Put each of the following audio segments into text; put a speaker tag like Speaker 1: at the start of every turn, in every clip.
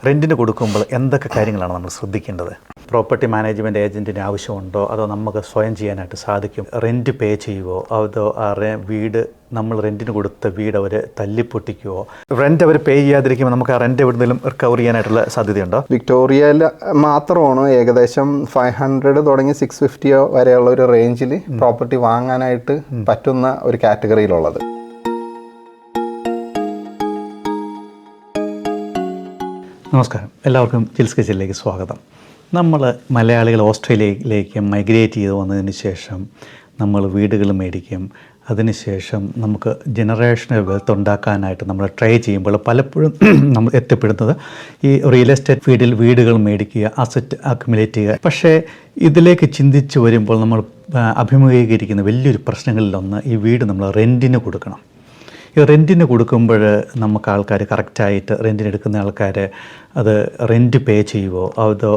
Speaker 1: റെൻറ്റിന് കൊടുക്കുമ്പോൾ എന്തൊക്കെ കാര്യങ്ങളാണ് നമ്മൾ ശ്രദ്ധിക്കേണ്ടത്? പ്രോപ്പർട്ടി മാനേജ്മെൻറ്റ് ഏജൻറ്റിന് ആവശ്യമുണ്ടോ, അതോ നമുക്ക് സ്വയം ചെയ്യാനായിട്ട് സാധിക്കും? റെൻറ്റ് പേ ചെയ്യുമോ, അതോ വീട് നമ്മൾ റെൻറ്റിന് കൊടുത്ത വീട് അവർ തല്ലിപ്പൊട്ടിക്കുമോ? റെൻറ്റ് അവർ പേ ചെയ്യാതിരിക്കുമ്പോൾ നമുക്ക് ആ റെൻറ്റ് എവിടെയെങ്കിലും റിക്കവർ ചെയ്യാനായിട്ടുള്ള സാധ്യതയുണ്ടോ?
Speaker 2: വിക്ടോറിയയിൽ മാത്രമാണ് ഏകദേശം 500 തുടങ്ങി 650 വരെയുള്ള ഒരു റേഞ്ചിൽ പ്രോപ്പർട്ടി വാങ്ങാനായിട്ട് പറ്റുന്ന ഒരു കാറ്റഗറിയിലുള്ളത്.
Speaker 1: നമസ്കാരം, എല്ലാവർക്കും ജിൽസ് കിച്ചണിലേക്ക് സ്വാഗതം. നമ്മൾ മലയാളികൾ ഓസ്ട്രേലിയയിലേക്ക് മൈഗ്രേറ്റ് ചെയ്ത് വന്നതിന് ശേഷം നമ്മൾ വീടുകൾ മേടിക്കും. അതിനുശേഷം നമുക്ക് ജനറേഷണൽ വെൽത്ത് ഉണ്ടാക്കാനായിട്ട് നമ്മൾ ട്രൈ ചെയ്യുമ്പോൾ പലപ്പോഴും നമ്മൾ എത്തിപ്പെടുന്നത് ഈ റിയൽ എസ്റ്റേറ്റ് ഫീൽഡിൽ വീടുകൾ മേടിക്കുക, അസറ്റ് അക്യുമുലേറ്റ് ചെയ്യുക. പക്ഷേ ഇതിലേക്ക് ചിന്തിച്ച് വരുമ്പോൾ നമ്മൾ അഭിമുഖീകരിക്കുന്ന വലിയൊരു പ്രശ്നങ്ങളിലൊന്ന് ഈ വീട് നമ്മൾ റെൻറ്റിന് കൊടുക്കണം. ഈ റെൻറ്റിന് കൊടുക്കുമ്പോൾ നമുക്ക് ആൾക്കാർ കറക്റ്റായിട്ട് റെൻറ്റിന് എടുക്കുന്ന ആൾക്കാർ അത് റെൻറ്റ് പേ ചെയ്യുമോ, അതോ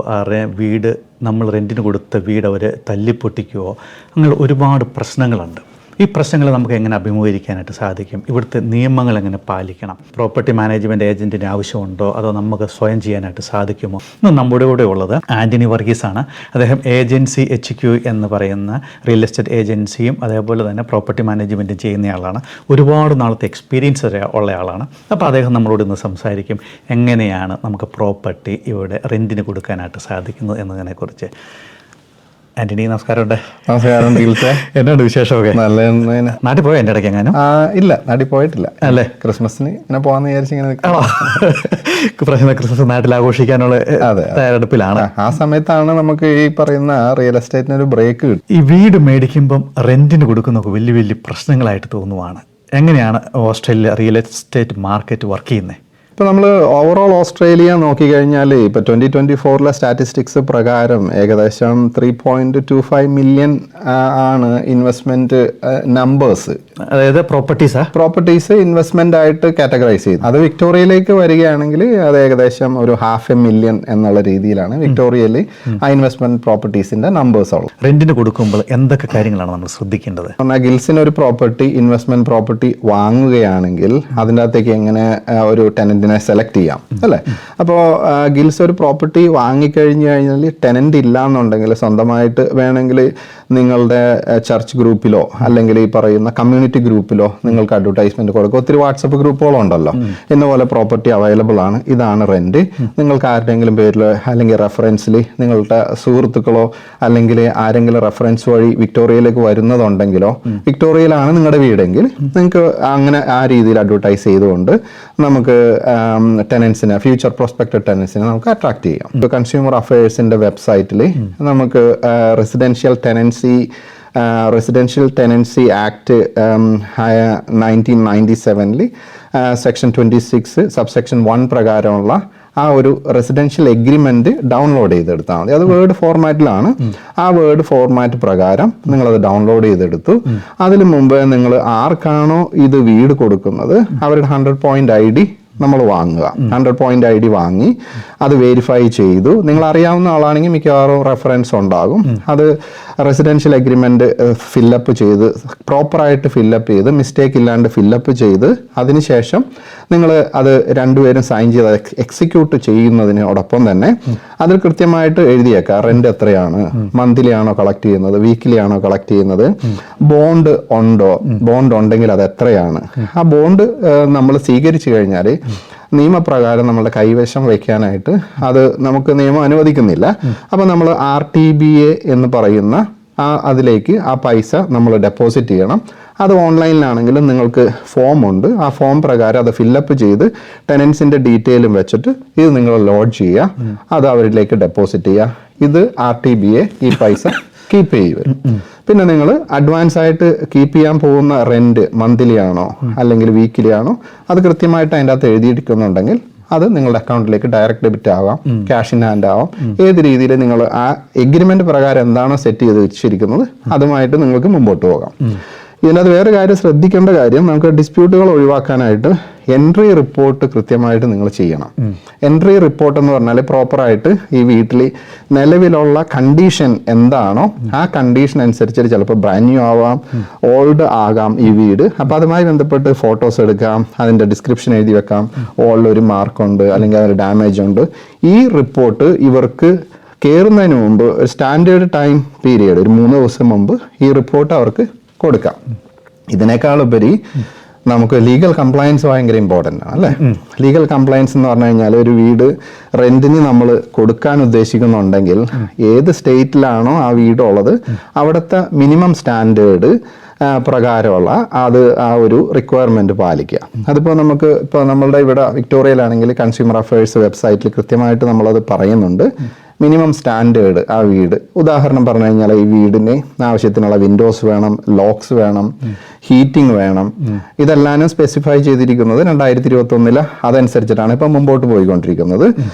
Speaker 1: വീട് നമ്മൾ റെൻറ്റിന് കൊടുത്ത വീട് അവർ തല്ലിപ്പൊട്ടിക്കുമോ? അങ്ങനെ ഒരുപാട് പ്രശ്നങ്ങളുണ്ട്. ഈ പ്രശ്നങ്ങൾ നമുക്ക് എങ്ങനെ അഭിമുഖീകരിക്കാനായിട്ട് സാധിക്കും? ഇവിടുത്തെ നിയമങ്ങൾ എങ്ങനെ പാലിക്കണം? പ്രോപ്പർട്ടി മാനേജ്മെൻറ്റ് ഏജൻറ്റിന് ആവശ്യമുണ്ടോ, അതോ നമുക്ക് സ്വയം ചെയ്യാനായിട്ട് സാധിക്കുമോ? ഇന്ന് നമ്മുടെ കൂടെ ഉള്ളത് ആൻ്റണി വർഗീസാണ്. അദ്ദേഹം ഏജൻസി HQ എന്ന് പറയുന്ന റിയൽ എസ്റ്റേറ്റ് ഏജൻസിയും അതേപോലെ തന്നെ പ്രോപ്പർട്ടി മാനേജ്മെൻറ്റും ചെയ്യുന്നയാളാണ്. ഒരുപാട് നാളത്തെ എക്സ്പീരിയൻസ് ഉള്ള ആളാണ്. അപ്പോൾ അദ്ദേഹം നമ്മളോട് ഇന്ന് സംസാരിക്കും എങ്ങനെയാണ് നമുക്ക് പ്രോപ്പർട്ടി ഇവിടെ റെൻറ്റിന് കൊടുക്കാനായിട്ട് സാധിക്കുന്നത് എന്നതിനെക്കുറിച്ച്. ആൻ്റണി, നമസ്കാരമുണ്ട്.
Speaker 2: നമസ്കാരം.
Speaker 1: എന്നാണ് വിശേഷമൊക്കെ?
Speaker 2: നല്ല.
Speaker 1: നാട്ടിൽ പോയോ എൻ്റെ ഇടയ്ക്ക്? എങ്ങാനും?
Speaker 2: ഇല്ല, നാട്ടിൽ പോയിട്ടില്ല.
Speaker 1: അല്ലേ?
Speaker 2: ക്രിസ്മസിന് ഇങ്ങനെ പോകാന്ന് വിചാരിച്ച് ഇങ്ങനെ
Speaker 1: ക്രിസ്മസ് നാട്ടിൽ ആഘോഷിക്കാനുള്ള തയ്യാറെടുപ്പിലാണ്.
Speaker 2: ആ സമയത്താണ് നമുക്ക് ഈ പറയുന്ന റിയൽ എസ്റ്റേറ്റിന് ഒരു ബ്രേക്ക് കിട്ടും.
Speaker 1: ഈ വീട് മേടിക്കുമ്പം റെൻറ്റിന് കൊടുക്കുന്നതൊക്കെ വലിയ വലിയ പ്രശ്നങ്ങളായിട്ട് തോന്നുവാണ്. എങ്ങനെയാണ് Australia real estate market work ചെയ്യുന്നത്?
Speaker 2: ഇപ്പോൾ നമ്മൾ ഓവറോൾ ഓസ്ട്രേലിയ നോക്കിക്കഴിഞ്ഞാൽ ഇപ്പോൾ 2024 സ്റ്റാറ്റിസ്റ്റിക്സ് പ്രകാരം ഏകദേശം 3.25 മില്യൺ ആണ് ഇൻവെസ്റ്റ്മെൻറ്റ് നമ്പേഴ്സ്.
Speaker 1: അതായത് പ്രോപ്പർട്ടീസ് ഇൻവെസ്റ്റ്മെൻ്റ് ആയിട്ട് കാറ്റഗറൈസ് ചെയ്തു. അത് വിക്ടോറിയയിലേക്ക് വരികയാണെങ്കിൽ അത് ഏകദേശം ഒരു 500,000 എന്നുള്ള രീതിയിലാണ് വിക്ടോറിയയിൽ ആ ഇൻവെസ്റ്റ്മെൻറ്റ് പ്രോപ്പർട്ടീസിൻ്റെ നമ്പേഴ്സ് ഉള്ളത്. റെൻറ്റിന് കൊടുക്കുമ്പോൾ എന്തൊക്കെ കാര്യങ്ങളാണ് നമ്മൾ ശ്രദ്ധിക്കേണ്ടത്?
Speaker 2: ഗിൽസിന് ഒരു പ്രോപ്പർട്ടി ഇൻവെസ്റ്റ്മെൻറ്റ് പ്രോപ്പർട്ടി വാങ്ങുകയാണെങ്കിൽ അതിൻ്റെ അകത്തേക്ക് എങ്ങനെ ഒരു ടെനൻറ്റിനെ സെലക്ട് ചെയ്യാം, അല്ലേ? അപ്പോൾ ഗിൽസ് ഒരു പ്രോപ്പർട്ടി വാങ്ങിക്കഴിഞ്ഞു കഴിഞ്ഞാൽ ടെനൻ്റ് ഇല്ല എന്നുണ്ടെങ്കിൽ സ്വന്തമായിട്ട് വേണമെങ്കിൽ നിങ്ങളുടെ ചർച്ച് ഗ്രൂപ്പിലോ അല്ലെങ്കിൽ ഈ പറയുന്ന കമ്മ്യൂണിറ്റി ഗ്രൂപ്പിലോ നിങ്ങൾക്ക് അഡ്വർടൈസ്മെന്റ് കൊടുക്കുക. ഒത്തിരി വാട്സപ്പ് ഗ്രൂപ്പുകളുണ്ടല്ലോ. ഇന്നപോലെ പ്രോപ്പർട്ടി അവൈലബിൾ ആണ്, ഇതാണ് റെന്റ്. നിങ്ങൾക്ക് ആരുടെയെങ്കിലും പേരിൽ അല്ലെങ്കിൽ റെഫറൻസിൽ നിങ്ങളുടെ സുഹൃത്തുക്കളോ അല്ലെങ്കിൽ ആരെങ്കിലും റെഫറൻസ് വഴി വിക്ടോറിയയിലേക്ക് വരുന്നതുണ്ടെങ്കിലോ, വിക്ടോറിയയിലാണ് നിങ്ങളുടെ വീടെങ്കിൽ നിങ്ങൾക്ക് അങ്ങനെ ആ രീതിയിൽ അഡ്വർടൈസ് ചെയ്തുകൊണ്ട് നമുക്ക് ടെനൻസിനെ, ഫ്യൂച്ചർ പ്രോസ്പെക്റ്റഡ് ടെനൻസിനെ നമുക്ക് അട്രാക്ട് ചെയ്യാം. ഇപ്പോൾ കൺസ്യൂമർ അഫയേഴ്സിന്റെ വെബ്സൈറ്റിൽ നമുക്ക് residential tenancy act 1997 section 26 subsection 1 പ്രകാരമുള്ള ആ ഒരു റെസിഡൻഷ്യൽ എഗ്രിമെന്റ് ഡൗൺലോഡ് ചെയ്തെടുത്താൽ മതി. അത് വേർഡ് ഫോർമാറ്റിലാണ്. ആ വേർഡ് ഫോർമാറ്റ് പ്രകാരം നിങ്ങളത് ഡൗൺലോഡ് ചെയ്തെടുത്തു. അതിനു മുമ്പ് നിങ്ങൾ ആർക്കാണോ ഇത് വീട് കൊടുക്കുന്നത് അവരുടെ 100 പോയിന്റ് ID നമ്മൾ വാങ്ങുക. 100 പോയിന്റ് ID വാങ്ങി അത് വെരിഫൈ ചെയ്തു. നിങ്ങൾ അറിയാവുന്ന ആളാണെങ്കിൽ മിക്കവാറും റെഫറൻസ് ഉണ്ടാകും. അത് റെസിഡൻഷ്യൽ എഗ്രിമെന്റ് ഫില്ലപ്പ് ചെയ്ത് പ്രോപ്പറായിട്ട് ഫില്ലപ്പ് ചെയ്ത് മിസ്റ്റേക്ക് ഇല്ലാണ്ട് ഫില്ലപ്പ് ചെയ്ത് അതിനുശേഷം നിങ്ങൾ അത് രണ്ടുപേരും സൈൻ ചെയ്ത് എക്സിക്യൂട്ട് ചെയ്യുന്നതിനോടൊപ്പം തന്നെ അതിൽ കൃത്യമായിട്ട് എഴുതിയേക്കാം റെന്റ് എത്രയാണ്, മന്ത്ലി ആണോ കളക്ട് ചെയ്യുന്നത്, വീക്കിലി ആണോ കളക്ട് ചെയ്യുന്നത്, ബോണ്ട് ഉണ്ടോ, ബോണ്ട് ഉണ്ടെങ്കിൽ അത് എത്രയാണ്. ആ ബോണ്ട് നമ്മൾ സ്വീകരിച്ചു കഴിഞ്ഞാൽ നിയമപ്രകാരം നമ്മളുടെ കൈവശം വയ്ക്കാനായിട്ട് അത് നമുക്ക് നിയമം അനുവദിക്കുന്നില്ല. അപ്പോൾ നമ്മൾ RTBA എന്ന് പറയുന്ന അതിലേക്ക് ആ പൈസ നമ്മൾ ഡെപ്പോസിറ്റ് ചെയ്യണം. അത് ഓൺലൈനിലാണെങ്കിലും നിങ്ങൾക്ക് ഫോം ഉണ്ട്. ആ ഫോം പ്രകാരം അത് ഫില്ലപ്പ് ചെയ്ത് ടെനൻസിന്റെ ഡീറ്റെയിലും വെച്ചിട്ട് ഇത് നിങ്ങൾ ലോഡ്ജ് ചെയ്യുക. അത് അവരിലേക്ക് ഡെപ്പോസിറ്റ് ചെയ്യുക. ഇത് RTBA ഈ പൈസ കീപ്പ് ചെയ്യുവരും. പിന്നെ നിങ്ങൾ അഡ്വാൻസ് ആയിട്ട് കീപ്പ് ചെയ്യാൻ പോകുന്ന റെന്റ് മന്ത്ലി ആണോ അല്ലെങ്കിൽ വീക്കിലി ആണോ അത് കൃത്യമായിട്ട് അതിൻ്റെ അകത്ത് എഴുതിയിരിക്കുന്നുണ്ടെങ്കിൽ അത് നിങ്ങളുടെ അക്കൗണ്ടിലേക്ക് ഡയറക്റ്റ് ഡെബിറ്റ് ആവാം, ക്യാഷ് ഇൻ ഹാൻഡ് ആവാം. ഏത് രീതിയിൽ നിങ്ങൾ ആ എഗ്രിമെന്റ് പ്രകാരം എന്താണോ സെറ്റ് ചെയ്ത് വെച്ചിരിക്കുന്നത് അതുമായിട്ട് നിങ്ങൾക്ക് മുമ്പോട്ട് പോകാം. ഇതിനകത്ത് വേറെ കാര്യം ശ്രദ്ധിക്കേണ്ട കാര്യം, നമുക്ക് ഡിസ്പ്യൂട്ടുകൾ ഒഴിവാക്കാനായിട്ട് എൻട്രി റിപ്പോർട്ട് കൃത്യമായിട്ട് നിങ്ങൾ ചെയ്യണം. എൻട്രി റിപ്പോർട്ട് എന്ന് പറഞ്ഞാൽ പ്രോപ്പറായിട്ട് ഈ വീട്ടിൽ നിലവിലുള്ള കണ്ടീഷൻ എന്താണോ ആ കണ്ടീഷൻ അനുസരിച്ച് ചിലപ്പോൾ ബ്രാൻഡ് ന്യൂ ആവാം, ഓൾഡ് ആകാം ഈ വീട്. അപ്പോൾ അതുമായി ബന്ധപ്പെട്ട് ഫോട്ടോസ് എടുക്കാം, അതിൻ്റെ ഡിസ്ക്രിപ്ഷൻ എഴുതി വെക്കാം, ഓൾഡ് ഒരു മാർക്കുണ്ട് അല്ലെങ്കിൽ അതൊരു ഡാമേജ് ഉണ്ട്. ഈ റിപ്പോർട്ട് ഇവർക്ക് കയറുന്നതിന് മുമ്പ് സ്റ്റാൻഡേർഡ് ടൈം പീരിയഡ് ഒരു 3 ദിവസം മുമ്പ് ഈ റിപ്പോർട്ട് അവർക്ക് കൊടുക്കാം. ഇതിനേക്കാളുപരി നമുക്ക് ലീഗൽ കംപ്ലയൻസ് ഭയങ്കര ഇമ്പോർട്ടൻ്റ് ആണ് അല്ലേ. ലീഗൽ കംപ്ലയൻസ് എന്ന് പറഞ്ഞു കഴിഞ്ഞാൽ ഒരു വീട് റെന്റിന് നമ്മൾ കൊടുക്കാൻ ഉദ്ദേശിക്കുന്നുണ്ടെങ്കിൽ ഏത് സ്റ്റേറ്റിലാണോ ആ വീടുള്ളത് അവിടുത്തെ മിനിമം സ്റ്റാൻഡേർഡ് പ്രകാരമുള്ള ആ ഒരു റിക്വയർമെന്റ് പാലിക്കുക. അതിപ്പോൾ നമുക്ക് ഇപ്പോൾ നമ്മളുടെ ഇവിടെ വിക്ടോറിയയിലാണെങ്കിൽ കൺസ്യൂമർ അഫയേഴ്സ് വെബ്സൈറ്റിൽ കൃത്യമായിട്ട് നമ്മളത് പറയുന്നുണ്ട്. മിനിമം സ്റ്റാൻഡേർഡ് ആ വീട്, ഉദാഹരണം പറഞ്ഞു കഴിഞ്ഞാൽ ഈ വീടിന് ആവശ്യത്തിനുള്ള വിൻഡോസ് വേണം, ലോക്സ് വേണം, ഹീറ്റിംഗ് വേണം. ഇതെല്ലാം സ്പെസിഫൈ ചെയ്തിരിക്കുന്നത് 2021 അതനുസരിച്ചിട്ടാണ് ഇപ്പം മുമ്പോട്ട് പോയിക്കൊണ്ടിരിക്കുന്നത്.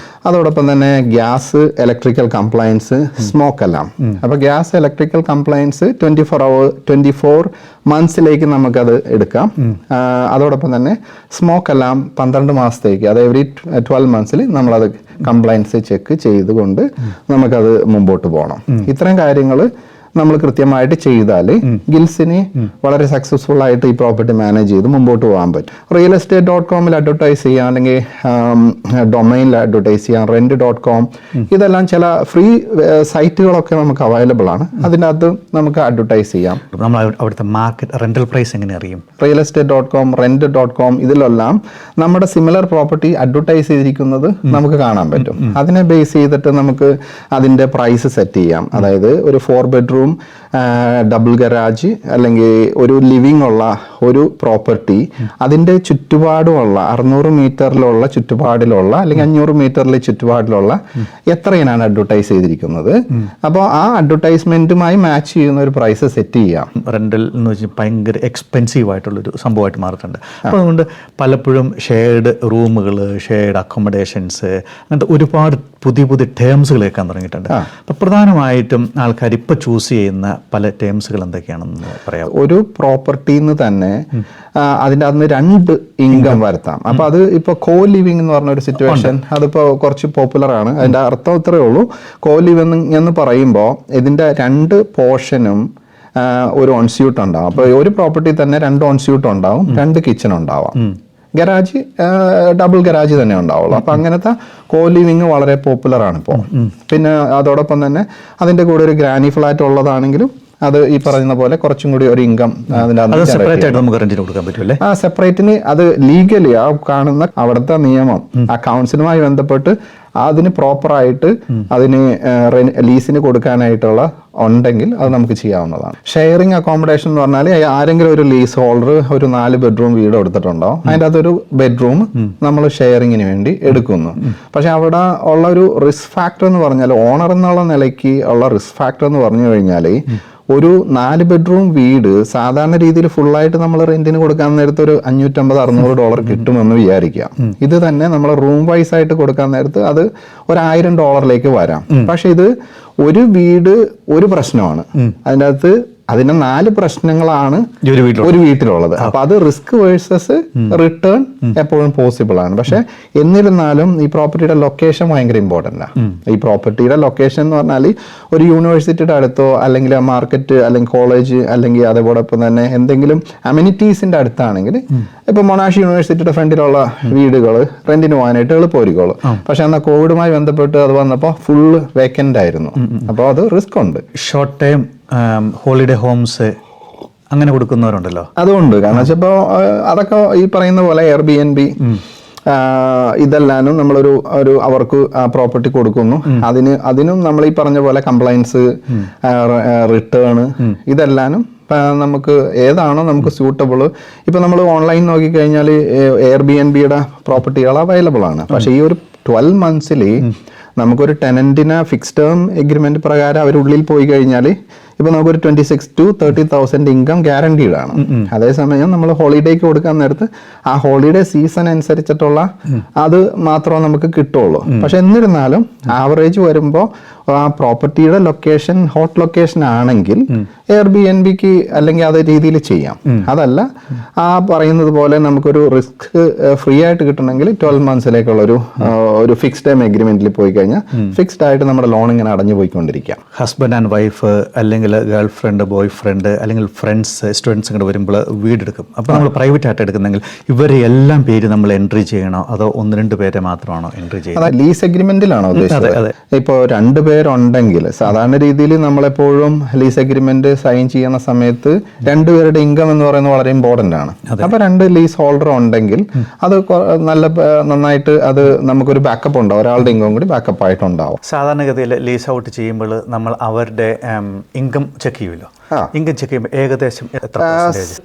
Speaker 2: അതോടൊപ്പം തന്നെ ഗ്യാസ്, ഇലക്ട്രിക്കൽ കംപ്ലയൻസ്, സ്മോക്ക് എല്ലാം. അപ്പോൾ ഗ്യാസ്, ഇലക്ട്രിക്കൽ കംപ്ലയൻസ് 24 മന്ത്സിലേക്ക് നമുക്കത് എടുക്കാം. അതോടൊപ്പം തന്നെ സ്മോക്ക് എല്ലാം 12 മാസത്തേക്ക്, അത് എവറി 12 മന്ത്സിൽ നമ്മളത് കംപ്ലയൻസ് ചെക്ക് ചെയ്തുകൊണ്ട് നമുക്കത് മുമ്പോട്ട് പോകണം. ഇത്തരം കാര്യങ്ങൾ നമ്മൾ കൃത്യമായിട്ട് ചെയ്താൽ ഗിൽസിന് വളരെ സക്സസ്ഫുൾ ആയിട്ട് ഈ പ്രോപ്പർട്ടി മാനേജ് ചെയ്ത് മുമ്പോട്ട് പോകാൻ പറ്റും. realestate.com അഡ്വർടൈസ് ചെയ്യാം, അല്ലെങ്കിൽ ഡൊമൈനിൽ അഡ്വർടൈസ് ചെയ്യാം, rent.com, ഇതെല്ലാം ചില ഫ്രീ സൈറ്റുകളൊക്കെ നമുക്ക് അവൈലബിൾ ആണ്. അതിനകത്ത് നമുക്ക് അഡ്വർടൈസ് ചെയ്യാം.
Speaker 1: നമ്മൾ അവിടുത്തെ മാർക്കറ്റ് റെന്റൽ പ്രൈസ് എങ്ങനെ അറിയും?
Speaker 2: realestate.com, rent.com ഇതിലെല്ലാം നമ്മുടെ സിമിലർ പ്രോപ്പർട്ടി അഡ്വർടൈസ് ചെയ്തിരിക്കുന്നത് നമുക്ക് കാണാൻ പറ്റും. അതിനെ ബേസ് ചെയ്തിട്ട് നമുക്ക് അതിൻ്റെ പ്രൈസ് സെറ്റ് ചെയ്യാം. അതായത് ഒരു 4 bedroom ഡബിൾ ഗരാജ് അല്ലെങ്കിൽ ഒരു ലിവിംഗ് ഉള്ള ഒരു പ്രോപ്പർട്ടി, അതിൻ്റെ ചുറ്റുപാടുമുള്ള 600 മീറ്ററിലുള്ള ചുറ്റുപാടിലുള്ള അല്ലെങ്കിൽ 500 മീറ്ററിലെ ചുറ്റുപാടിലുള്ള എത്രയാണ് അഡ്വർടൈസ് ചെയ്തിരിക്കുന്നത്. അപ്പോൾ ആ അഡ്വർടൈസ്മെന്റുമായി മാച്ച് ചെയ്യുന്ന ഒരു പ്രൈസ് സെറ്റ് ചെയ്യാം.
Speaker 1: റെന്റൽ എന്ന് വെച്ചാൽ ഭയങ്കര എക്സ്പെൻസീവ് ആയിട്ടുള്ളൊരു സംഭവമായിട്ട് മാറിയിട്ടുണ്ട്. അപ്പോൾ അതുകൊണ്ട് പലപ്പോഴും ഷെയർഡ് റൂമുകൾ, ഷെയർഡ് അക്കോമഡേഷൻസ്, അങ്ങനത്തെ ഒരുപാട് പുതിയ ടേംസുകൾ കേൾക്കാൻ തുടങ്ങിയിട്ടുണ്ട്. അപ്പോൾ പ്രധാനമായിട്ടും ആൾക്കാർ ഇപ്പോൾ ചൂസ് ചെയ്യുന്ന പല ടേംസുകൾ എന്തൊക്കെയാണെന്ന് പറയാം.
Speaker 2: ഒരു പ്രോപ്പർട്ടിന്ന് തന്നെ അതിൻ്റെ അന്ന് 2 ഇൻകം വരുത്താം. അപ്പൊ അത് ഇപ്പൊ കോ ലിവിംഗ് എന്ന് പറഞ്ഞ ഒരു സിറ്റുവേഷൻ അതിപ്പോ കുറച്ച് പോപ്പുലർ ആണ്. അതിന്റെ അർത്ഥം ഇത്രയേ ഉള്ളൂ. കോ ലിവിംഗ് എന്ന് പറയുമ്പോൾ ഇതിന്റെ 2 പോർഷനും ഒരു ഓൺസ്യൂട്ട് ഉണ്ടാവും. അപ്പൊ ഒരു പ്രോപ്പർട്ടി തന്നെ 2 ഓൺസ്യൂട്ട് ഉണ്ടാവും, 2 കിച്ചൺ ഉണ്ടാവാം, ഗരാജ് ഡബിൾ ഗരാജ് തന്നെ ഉണ്ടാവുള്ളൂ. അപ്പൊ അങ്ങനത്തെ കോ ലിവിങ് വളരെ പോപ്പുലർ ആണ് ഇപ്പോൾ. പിന്നെ അതോടൊപ്പം തന്നെ അതിന്റെ കൂടെ ഒരു ഗ്രാനി ഫ്ലാറ്റ് ഉള്ളതാണെങ്കിലും അത് ഈ പറയുന്ന പോലെ കുറച്ചും കൂടി ഒരു ഇൻകം സെപ്പറേറ്റിന് അത് ലീഗലി ആ കാണുന്ന അവിടുത്തെ നിയമം ആ കൗൺസിലുമായി ബന്ധപ്പെട്ട് അതിന് പ്രോപ്പറായിട്ട് അതിന് ലീസിന് കൊടുക്കാനായിട്ടുള്ള ഉണ്ടെങ്കിൽ അത് നമുക്ക് ചെയ്യാവുന്നതാണ്. ഷെയറിംഗ് അക്കോമഡേഷൻ എന്ന് പറഞ്ഞാൽ ആരെങ്കിലും ഒരു ലീസ് ഹോൾഡർ ഒരു 4 bedroom വീട് എടുത്തിട്ടുണ്ടാവും, അതിൻ്റെ അകത്തൊരു ബെഡ്റൂം നമ്മൾ ഷെയറിങ്ങിന് വേണ്ടി എടുക്കുന്നു. പക്ഷെ അവിടെ ഉള്ള ഒരു റിസ്ക് ഫാക്ടർ എന്ന് പറഞ്ഞാൽ ഓണർ എന്നുള്ള നിലയ്ക്ക് ഉള്ള റിസ്ക് ഫാക്ടർ എന്ന് പറഞ്ഞു കഴിഞ്ഞാൽ ഒരു 4 bedroom വീട് സാധാരണ രീതിയിൽ ഫുള്ളായിട്ട് നമ്മൾ റെന്റിന് കൊടുക്കാൻ നേരത്ത് ഒരു $550-600 കിട്ടുമെന്ന് വിചാരിക്കാം. ഇത് തന്നെ നമ്മൾ റൂം വൈസ് ആയിട്ട് കൊടുക്കാൻ നേരത്ത് അത് ഒരു $1000 വരാം. പക്ഷെ ഇത് ഒരു വീട് ഒരു പ്രശ്നമാണ്. അതിൻ്റെ അകത്ത് അതിന്റെ 4 പ്രശ്നങ്ങളാണ് ഒരു വീട്ടിലുള്ളത്. അപ്പൊ അത് റിസ്ക് വേഴ്സസ് റിട്ടേൺ എപ്പോഴും പോസിബിൾ ആണ്. പക്ഷെ എന്നിരുന്നാലും ഈ പ്രോപ്പർട്ടിയുടെ ലൊക്കേഷൻ ഭയങ്കര ഇമ്പോർട്ടൻ്റ് ആണ്. ഈ പ്രോപ്പർട്ടിയുടെ ലൊക്കേഷൻ എന്ന് പറഞ്ഞാൽ ഒരു യൂണിവേഴ്സിറ്റിയുടെ അടുത്തോ അല്ലെങ്കിൽ മാർക്കറ്റ് അല്ലെങ്കിൽ കോളേജ് അല്ലെങ്കിൽ അതേപോടൊപ്പം തന്നെ എന്തെങ്കിലും അമ്യൂണിറ്റീസിന്റെ അടുത്താണെങ്കിൽ ഇപ്പൊ മൊണാഷ് യൂണിവേഴ്സിറ്റിയുടെ ഫ്രണ്ടിലുള്ള വീടുകൾ റെന്റിന് പോകാനായിട്ട് എളുപ്പമായിരിക്കുള്ളൂ. പക്ഷെ എന്നാൽ കോവിഡുമായി ബന്ധപ്പെട്ട് അത് വന്നപ്പോൾ ഫുള്ള് വേക്കൻ്റ് ആയിരുന്നു. അപ്പോൾ അത് റിസ്ക് ഉണ്ട്.
Speaker 1: ഷോർട്ട് ടൈം ഹോളിഡേ ഹോംസ് അങ്ങനെ കൊടുക്കുന്നവരുണ്ടല്ലോ,
Speaker 2: അതുകൊണ്ട് കാരണം വെച്ചപ്പോൾ അതൊക്കെ ഈ പറയുന്ന പോലെ Airbnb ഇതെല്ലാനും നമ്മളൊരു അവർക്ക് പ്രോപ്പർട്ടി കൊടുക്കുന്നു. അതിനും നമ്മൾ ഈ പറഞ്ഞ പോലെ കംപ്ലൈൻസ്, റിട്ടേൺ ഇതെല്ലാനും നമുക്ക് ഏതാണോ നമുക്ക് സ്യൂട്ടബിൾ. ഇപ്പൊ നമ്മൾ ഓൺലൈൻ നോക്കിക്കഴിഞ്ഞാൽ Airbnb-യുടെ പ്രോപ്പർട്ടികൾ അവൈലബിൾ ആണ്. പക്ഷെ ഈ ഒരു 12 months നമുക്കൊരു ടെനന്റിന് ഫിക്സ് ടേം എഗ്രിമെന്റ് പ്രകാരം അവരുള്ളിൽ പോയി കഴിഞ്ഞാൽ ഇപ്പൊ നമുക്കൊരു 26 to 30,000 ഇൻകം ഗ്യാരണ്ടീഡ് ആണ്. അതേസമയം നമ്മൾ ഹോളിഡേക്ക് കൊടുക്കാൻ നേരത്ത് ആ ഹോളിഡേ സീസൺ അനുസരിച്ചിട്ടുള്ള അത് മാത്രമേ നമുക്ക് കിട്ടുള്ളൂ. പക്ഷെ എന്നിരുന്നാലും ആവറേജ് വരുമ്പോൾ ആ പ്രോപ്പർട്ടിയുടെ ലൊക്കേഷൻ ഹോട്ട് ലൊക്കേഷൻ ആണെങ്കിൽ എയർബിഎൻബിക്ക് അല്ലെങ്കിൽ അതേ രീതിയിൽ ചെയ്യാം. അതല്ല ആ പറയുന്നത് പോലെ നമുക്കൊരു റിസ്ക് ഫ്രീ ആയിട്ട് കിട്ടണമെങ്കിൽ 12 മന്ത്സിലേക്കുള്ള ഒരു ഫിക്സ്ഡ് ടൈം എഗ്രിമെന്റിൽ പോയി കഴിഞ്ഞാൽ ഫിക്സ്ഡ് ആയിട്ട് നമ്മുടെ ലോൺ ഇങ്ങനെ അടഞ്ഞു പോയിക്കൊണ്ടിരിക്കാം.
Speaker 1: ഹസ്ബൻഡ് ആൻഡ് വൈഫ് അല്ലെങ്കിൽ ഗേൾ ഫ്രണ്ട് ബോയ് ഫ്രണ്ട് അല്ലെങ്കിൽ ഫ്രണ്ട്സ് സ്റ്റുഡൻസ് ഇങ്ങോട്ട് വരുമ്പോൾ വീടെടുക്കും. അപ്പോൾ നമ്മൾ പ്രൈവറ്റ് ആയിട്ട് എടുക്കുന്നെങ്കിൽ ഇവരെ എല്ലാം പേര് നമ്മൾ എൻട്രി ചെയ്യണോ അതോ 1-2 പേരെ മാത്രമാണോ എൻട്രി ചെയ്യുന്നത്?
Speaker 2: ലീസ് എഗ്രിമെന്റിലാണോ ഉദ്ദേശിച്ചത്? ഇപ്പോൾ 2 പേരുണ്ടെങ്കിൽ സാധാരണ രീതിയിൽ നമ്മളെപ്പോഴും ലീസ് എഗ്രിമെന്റ് സൈൻ ചെയ്യുന്ന സമയത്ത് 2 പേരുടെ ഇൻകം എന്ന് പറയുന്നത് വളരെ ഇമ്പോർട്ടന്റ് ആണ്. അപ്പൊ 2 ലീസ് ഹോൾഡർ ഉണ്ടെങ്കിൽ അത് നന്നായിട്ട് അത് നമുക്കൊരു ബാക്കപ്പ് ഉണ്ടാവും, ഒരാളുടെ ഇൻകം കൂടി ബാക്കപ്പ് ആയിട്ടുണ്ടാവും.
Speaker 1: സാധാരണഗതിയിൽ ലീസ് ഔട്ട് ചെയ്യുമ്പോൾ നമ്മൾ അവരുടെ ഇൻകം ചെക്ക് ചെയ്യുമല്ലോ. ഇൻകം ചെക്ക് ചെയ്യുമ്പോൾ ഏകദേശം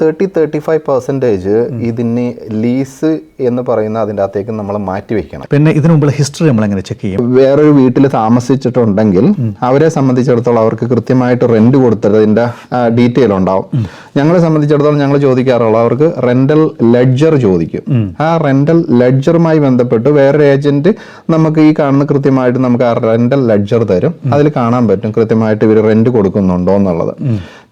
Speaker 2: 30-35% ഇതിന് ലീസ് എന്ന് പറയുന്ന അതിൻ്റെ അകത്തേക്ക് നമ്മൾ മാറ്റി വെക്കണം.
Speaker 1: പിന്നെ ഇതിനു മുമ്പ് ഹിസ്റ്ററി നമ്മൾ എങ്ങനെ ചെക്ക് ചെയ്യും?
Speaker 2: വേറൊരു വീട്ടിൽ താമസിച്ചിട്ടുണ്ടെങ്കിൽ അവരെ സംബന്ധിച്ചിടത്തോളം അവർക്ക് കൃത്യമായിട്ട് റെന്റ് കൊടുത്തതിന്റെ ഡീറ്റെയിൽ ഉണ്ടാവും. ഞങ്ങളെ സംബന്ധിച്ചിടത്തോളം ഞങ്ങൾ ചോദിക്കാറുള്ള അവർക്ക് റെന്റൽ ലെഡ്ജർ ചോദിക്കും. ആ റെന്റൽ ലെഡ്ജറുമായി ബന്ധപ്പെട്ട് വേറൊരു ഏജന്റ് നമുക്ക് ഈ കാണുന്ന കൃത്യമായിട്ട് നമുക്ക് ആ റെന്റൽ ലെഡ്ജർ തരും. അതിൽ കാണാൻ പറ്റും കൃത്യമായിട്ട് ഇവർ റെന്റ് കൊടുക്കുന്നുണ്ടോ എന്നുള്ളത്.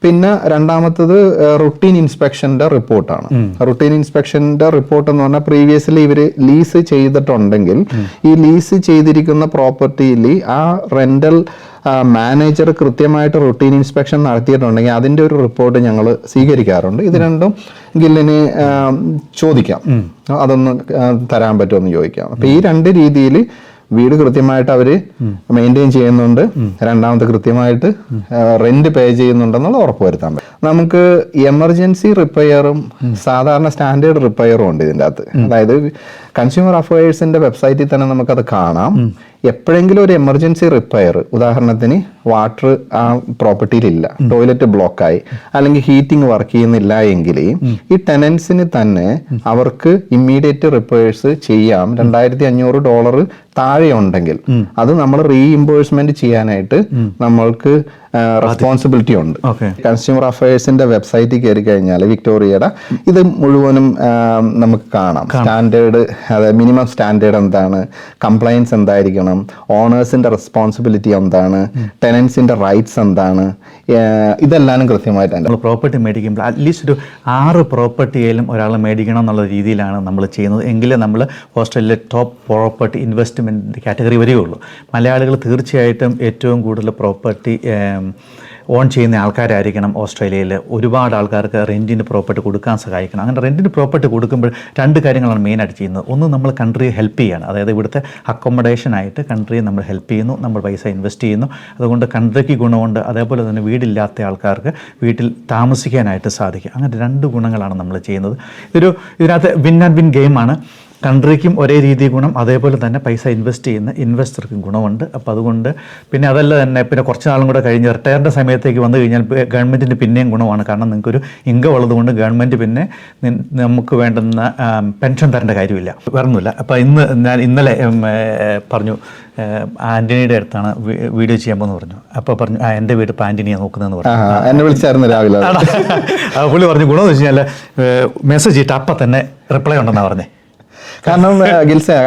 Speaker 2: പിന്നെ രണ്ടാമത്തത് റുട്ടീൻ ഇൻസ്പെക്ഷന്റെ റിപ്പോർട്ടാണ്. റുട്ടീൻ ഇൻസ്പെക്ഷന്റെ റിപ്പോർട്ട് എന്ന് പറഞ്ഞാൽ പ്രീവിയസ്ലി ഇവര് ലീസ് ചെയ്തിട്ടുണ്ടെങ്കിൽ ഈ ലീസ് ചെയ്തിരിക്കുന്ന പ്രോപ്പർട്ടിയിൽ ആ റെന്റൽ മാനേജർ കൃത്യമായിട്ട് റുട്ടീൻ ഇൻസ്പെക്ഷൻ നടത്തിയിട്ടുണ്ടെങ്കിൽ അതിന്റെ ഒരു റിപ്പോർട്ട് ഞങ്ങൾ സ്വീകരിക്കാറുണ്ട്. ഇത് രണ്ടും ഗില്ലിന് ചോദിക്കാം, അതൊന്ന് തരാൻ പറ്റുമെന്ന് ചോദിക്കാം. അപ്പൊ ഈ 2 രീതിയിൽ വീട് കൃത്യമായിട്ട് അവര് മെയിൻറ്റെയിൻ ചെയ്യുന്നുണ്ട്, രണ്ടാമത് കൃത്യമായിട്ട് റെന്റ് പേ ചെയ്യുന്നുണ്ടെന്നുള്ള ഉറപ്പുവരുത്താൻ പറ്റും. നമുക്ക് എമർജൻസി റിപ്പയറും സാധാരണ സ്റ്റാൻഡേർഡ് റിപ്പയറും ഉണ്ട് ഇതിൻ്റെ അകത്ത്. അതായത് കൺസ്യൂമർ അഫയേഴ്സിന്റെ വെബ്സൈറ്റിൽ തന്നെ നമുക്കത് കാണാം. എപ്പോഴെങ്കിലും ഒരു എമർജൻസി റിപ്പയർ, ഉദാഹരണത്തിന് വാട്ടർ ആ പ്രോപ്പർട്ടിയിലില്ല, ടോയ്ലറ്റ് ബ്ലോക്കായി അല്ലെങ്കിൽ ഹീറ്റിംഗ് വർക്ക് ചെയ്യുന്നില്ല എങ്കിൽ ഈ ടെനൻസിന് തന്നെ അവർക്ക് ഇമ്മീഡിയറ്റ് റിപ്പയേഴ്സ് ചെയ്യാം. $2,500 താഴെ ഉണ്ടെങ്കിൽ അത് നമ്മൾ റീഇംബേഴ്സ്മെന്റ് ചെയ്യാനായിട്ട് നമ്മൾക്ക് റെസ്പോൺസിബിലിറ്റി ഉണ്ട്. കൺസ്യൂമർ അഫയേഴ്സിന്റെ വെബ്സൈറ്റിൽ കയറി കഴിഞ്ഞാൽ വിക്ടോറിയയുടെ ഇത് മുഴുവനും നമുക്ക് കാണാം. സ്റ്റാൻഡേർഡ്, അതായത് മിനിമം സ്റ്റാൻഡേർഡ് എന്താണ്, കംപ്ലയൻസ് എന്തായിരിക്കണം, ഓണേഴ്സിന്റെ റെസ്പോൺസിബിലിറ്റി എന്താണ്, ടെനൻസിന്റെ റൈറ്റ്സ് എന്താണ്, ഇതെല്ലാം കൃത്യമായിട്ട്
Speaker 1: നമ്മൾ പ്രോപ്പർട്ടി മേടിക്കുമ്പോൾ അറ്റ്ലീസ്റ്റ് ഒരു 6 പ്രോപ്പർട്ടിയിലും ഒരാൾ മേടിക്കണം എന്നുള്ള രീതിയിലാണ് നമ്മൾ ചെയ്യുന്നത്. എങ്കിലേ നമ്മൾ ഓസ്ട്രേലിയയിലെ ടോപ്പ് പ്രോപ്പർട്ടി ഇൻവെസ്റ്റ്മെൻറ്റ് കാറ്റഗറി വരികയുള്ളൂ. മലയാളികൾ തീർച്ചയായിട്ടും ഏറ്റവും കൂടുതൽ പ്രോപ്പർട്ടി ഓൺ ചെയ്യുന്ന ആൾക്കാരായിരിക്കണം ഓസ്ട്രേലിയയിൽ. ഒരുപാട് ആൾക്കാർക്ക് റെൻറ്റിന് പ്രോപ്പർട്ടി കൊടുക്കാൻ സഹായിക്കണം. അങ്ങനെ റെൻറ്റിന് പ്രോപ്പർട്ടി കൊടുക്കുമ്പോൾ 2 കാര്യങ്ങളാണ് മെയിനായിട്ട് ചെയ്യുന്നത്. ഒന്ന്, നമ്മൾ കൺട്രിയെ ഹെൽപ്പ് ചെയ്യാണ്. അതായത് ഇവിടുത്തെ അക്കോമഡേഷനായിട്ട് കൺട്രിയെ നമ്മൾ ഹെൽപ്പ് ചെയ്യുന്നു, നമ്മൾ പൈസ ഇൻവെസ്റ്റ് ചെയ്യുന്നു. അതുകൊണ്ട് കൺട്രിക്ക് ഗുണമുണ്ട്. അതേപോലെ തന്നെ വീടില്ലാത്ത ആൾക്കാർക്ക് വീട്ടിൽ താമസിക്കാനായിട്ട് സാധിക്കും. അങ്ങനെ 2 ഗുണങ്ങളാണ് നമ്മൾ ചെയ്യുന്നത്. ഇതിനകത്ത് വിൻ ആൻഡ് വിൻ ഗെയിമാണ്. കൺട്രിക്കും ഒരേ രീതി ഗുണം, അതേപോലെ തന്നെ പൈസ ഇൻവെസ്റ്റ് ചെയ്യുന്ന ഇൻവെസ്റ്റർക്കും ഗുണമുണ്ട്. അപ്പോൾ അതുകൊണ്ട് പിന്നെ അതല്ല തന്നെ പിന്നെ കുറച്ച് നാളും കൂടെ കഴിഞ്ഞ് റിട്ടയറിൻ്റെ സമയത്തേക്ക് വന്നു കഴിഞ്ഞാൽ ഗവൺമെൻറ്റിന് പിന്നെയും ഗുണമാണ്. കാരണം നിങ്ങൾക്കൊരു ഇൻകം ഉള്ളതുകൊണ്ട് ഗവൺമെൻറ് പിന്നെ നമുക്ക് വേണ്ടുന്ന പെൻഷൻ തരേണ്ട കാര്യമില്ല, വേറൊന്നുമില്ല. അപ്പോൾ ഇന്നലെ പറഞ്ഞു ആൻ്റണിയുടെ അടുത്താണ് വീഡിയോ ചെയ്യാൻ പോകുന്നു പറഞ്ഞു. അപ്പോൾ പറഞ്ഞു എൻ്റെ വീട് ഇപ്പോൾ ആൻ്റണിയാണ് നോക്കുന്നതെന്ന് പറഞ്ഞു.
Speaker 2: എന്നെ വിളിച്ചായിരുന്നു രാവിലെ.
Speaker 1: പുള്ളി പറഞ്ഞു ഗുണമെന്ന് വെച്ച് കഴിഞ്ഞാൽ മെസ്സേജ് ഇട്ട് അപ്പം തന്നെ റിപ്ലൈ ഉണ്ടെന്നാണ് പറഞ്ഞത്.
Speaker 2: കാരണം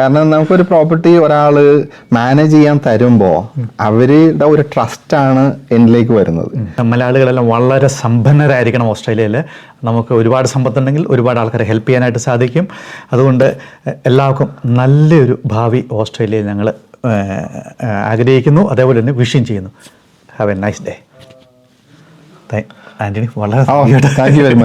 Speaker 2: കാരണം നമുക്കൊരു പ്രോപ്പർട്ടി ഒരാൾ മാനേജ് ചെയ്യാൻ തരുമ്പോൾ അവരുടെ ഒരു ട്രസ്റ്റാണ് എന്നിലേക്ക് വരുന്നത്.
Speaker 1: മലയാളികളെല്ലാം വളരെ സമ്പന്നരായിരിക്കണം ഓസ്ട്രേലിയയിൽ. നമുക്ക് ഒരുപാട് സമ്പത്തുണ്ടെങ്കിൽ ഒരുപാട് ആൾക്കാരെ ഹെൽപ്പ് ചെയ്യാനായിട്ട് സാധിക്കും. അതുകൊണ്ട് എല്ലാവർക്കും നല്ലൊരു ഭാവി ഓസ്ട്രേലിയയിൽ ഞങ്ങൾ ആഗ്രഹിക്കുന്നു, അതേപോലെ തന്നെ വിഷും ചെയ്യുന്നു. Have A nice day. Antony വളരെ
Speaker 2: താങ്ക് യു വെരി മച്ച്.